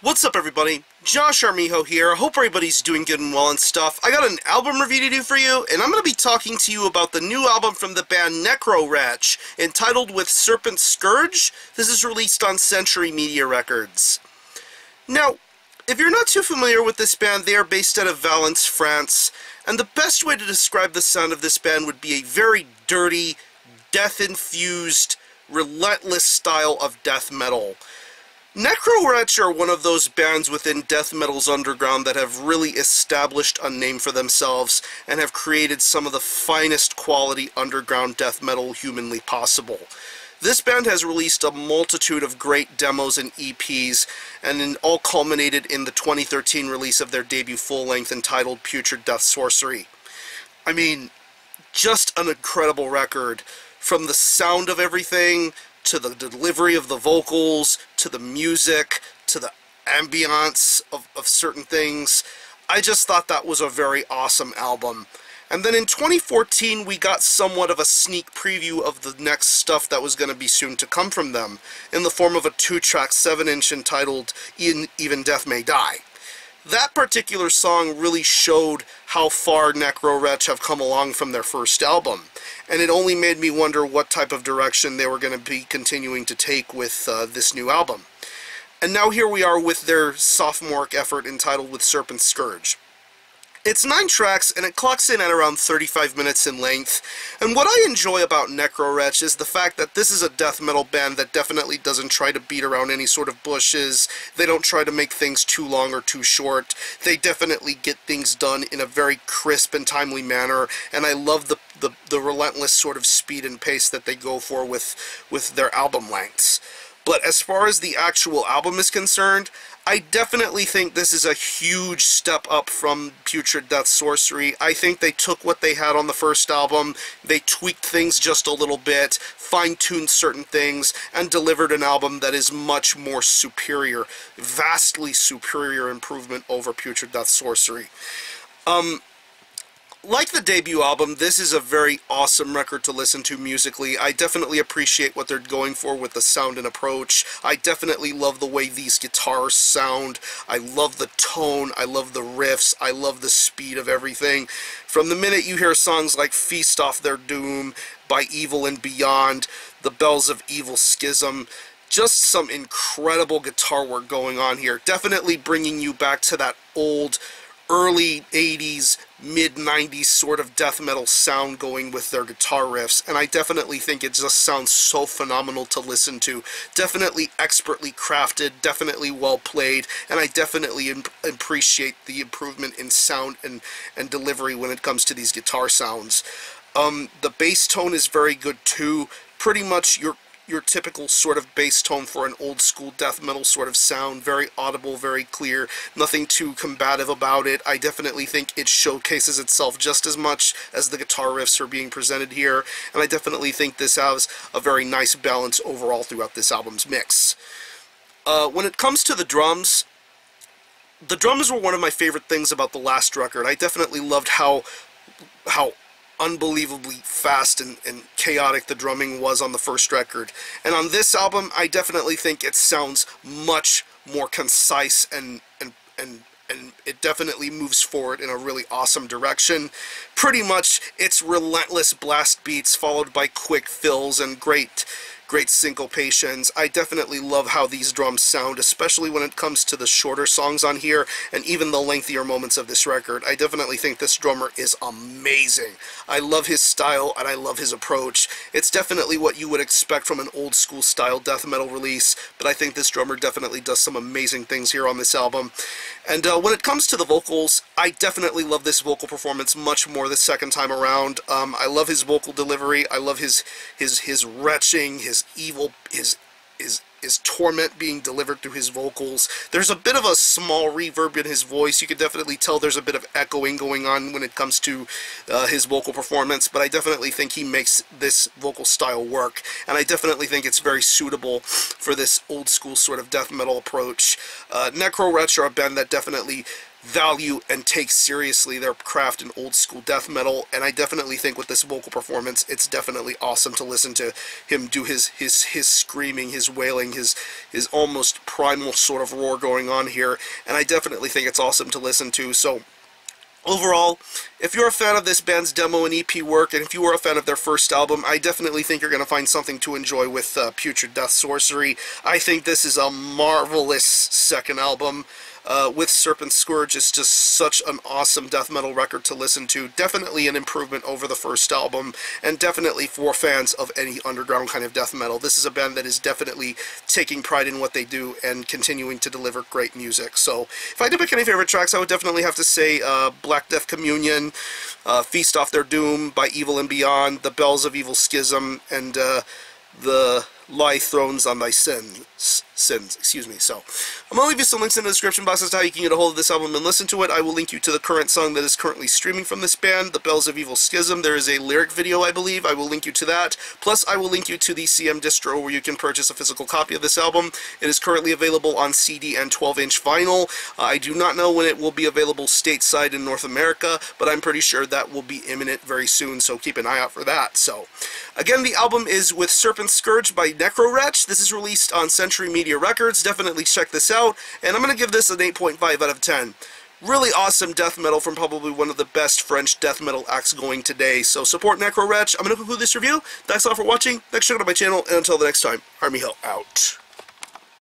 What's up, everybody? Josh Armijo here. Hope everybody's doing good and well and stuff. I got an album review to do for you, and I'm going to be talking to you about the new album from the band Necrowretch, entitled with Serpents Scourge. This is released on Century Media Records. Now, if you're not too familiar with this band, they are based out of Valence, France, and the best way to describe the sound of this band would be a very dirty, death-infused, relentless style of death metal. Necrowretch are one of those bands within death metal's underground that have really established a name for themselves and have created some of the finest quality underground death metal humanly possible. This band has released a multitude of great demos and EPs, and it all culminated in the 2013 release of their debut full-length entitled Putrid Death Sorcery. I mean, just an incredible record, from the sound of everything, to the delivery of the vocals, to the music, to the ambiance of certain things. I just thought that was a very awesome album. And then in 2014, we got somewhat of a sneak preview of the next stuff that was going to be soon to come from them, in the form of a 2-track 7-inch entitled Even Death May Die. That particular song really showed how far Necrowretch have come along from their first album, and it only made me wonder what type of direction they were going to be continuing to take with this new album. And now here we are with their sophomore effort entitled with Serpents Scourge. It's 9 tracks, and it clocks in at around 35 minutes in length, and what I enjoy about Necrowretch is the fact that this is a death metal band that definitely doesn't try to beat around any sort of bushes. They don't try to make things too long or too short. They definitely get things done in a very crisp and timely manner, and I love the relentless sort of speed and pace that they go for with their album lengths. But as far as the actual album is concerned, I definitely think this is a huge step up from Putrid Death Sorcery. I think they took what they had on the first album, they tweaked things just a little bit, fine-tuned certain things, and delivered an album that is much more superior, vastly superior improvement over Putrid Death Sorcery. Like the debut album, this is a very awesome record to listen to musically. I definitely appreciate what they're going for with the sound and approach. I definitely love the way these guitars sound. I love the tone. I love the riffs. I love the speed of everything. From the minute you hear songs like Feast Off Their Doom by Evil and Beyond, The Bells of Evil Schism, just some incredible guitar work going on here. Definitely bringing you back to that old early 80s, mid-90s sort of death metal sound going with their guitar riffs, and I definitely think it just sounds so phenomenal to listen to. Definitely expertly crafted, definitely well played, and I definitely appreciate the improvement in sound and delivery when it comes to these guitar sounds. The bass tone is very good too. Pretty much your typical sort of bass tone for an old school death metal sort of sound. Very audible, very clear, nothing too combative about it. I definitely think it showcases itself just as much as the guitar riffs are being presented here, and I definitely think this has a very nice balance overall throughout this album's mix. When it comes to the drums were one of my favorite things about the last record. I definitely loved how unbelievably fast and chaotic the drumming was on the first record. And on this album, I definitely think it sounds much more concise and it definitely moves forward in a really awesome direction. Pretty much, it's relentless blast beats followed by quick fills and great syncopations. I definitely love how these drums sound, especially when it comes to the shorter songs on here and even the lengthier moments of this record. I definitely think this drummer is amazing. I love his style and I love his approach. It's definitely what you would expect from an old school style death metal release, but I think this drummer definitely does some amazing things here on this album. And when it comes to the vocals, I definitely love this vocal performance much more the second time around. I love his vocal delivery. I love his retching, his evil, his torment being delivered through his vocals. There's a bit of a small reverb in his voice. You can definitely tell there's a bit of echoing going on when it comes to his vocal performance, but I definitely think he makes this vocal style work, and I definitely think it's very suitable for this old school sort of death metal approach. Necrowretch are a band that definitely value and take seriously their craft in old school death metal, and I definitely think with this vocal performance it's definitely awesome to listen to him do his screaming, his wailing, his almost primal sort of roar going on here, and I definitely think it's awesome to listen to. So overall, if you're a fan of this band's demo and EP work, and if you were a fan of their first album, I definitely think you're going to find something to enjoy with Putrid Death Sorcery. I think this is a marvelous second album. With Serpents Scourge, it's just such an awesome death metal record to listen to. Definitely an improvement over the first album, and definitely for fans of any underground kind of death metal. This is a band that is definitely taking pride in what they do and continuing to deliver great music. So, if I had to pick any favorite tracks, I would definitely have to say Black Death Communion, Feast Off Their Doom by Evil and Beyond, The Bells of Evil Schism, and the Lie Thrones on Thy Sins, excuse me. So, I'm going to leave you some links in the description box as to how you can get a hold of this album and listen to it. I will link you to the current song that is currently streaming from this band, The Bells of Evil Schism. There is a lyric video, I believe. I will link you to that. Plus, I will link you to the CM distro where you can purchase a physical copy of this album. It is currently available on CD and 12-inch vinyl. I do not know when it will be available stateside in North America, but I'm pretty sure that will be imminent very soon, so keep an eye out for that. So, again, the album is with Serpents Scourge by Necrowretch. This is released on Century Media Records. Definitely check this out, and I'm going to give this an 8.5 out of 10. Really awesome death metal from probably one of the best French death metal acts going today. So support Necrowretch. I'm going to conclude this review. Thanks a lot for watching. Thanks for checking out my channel, and until the next time, Army Hill out.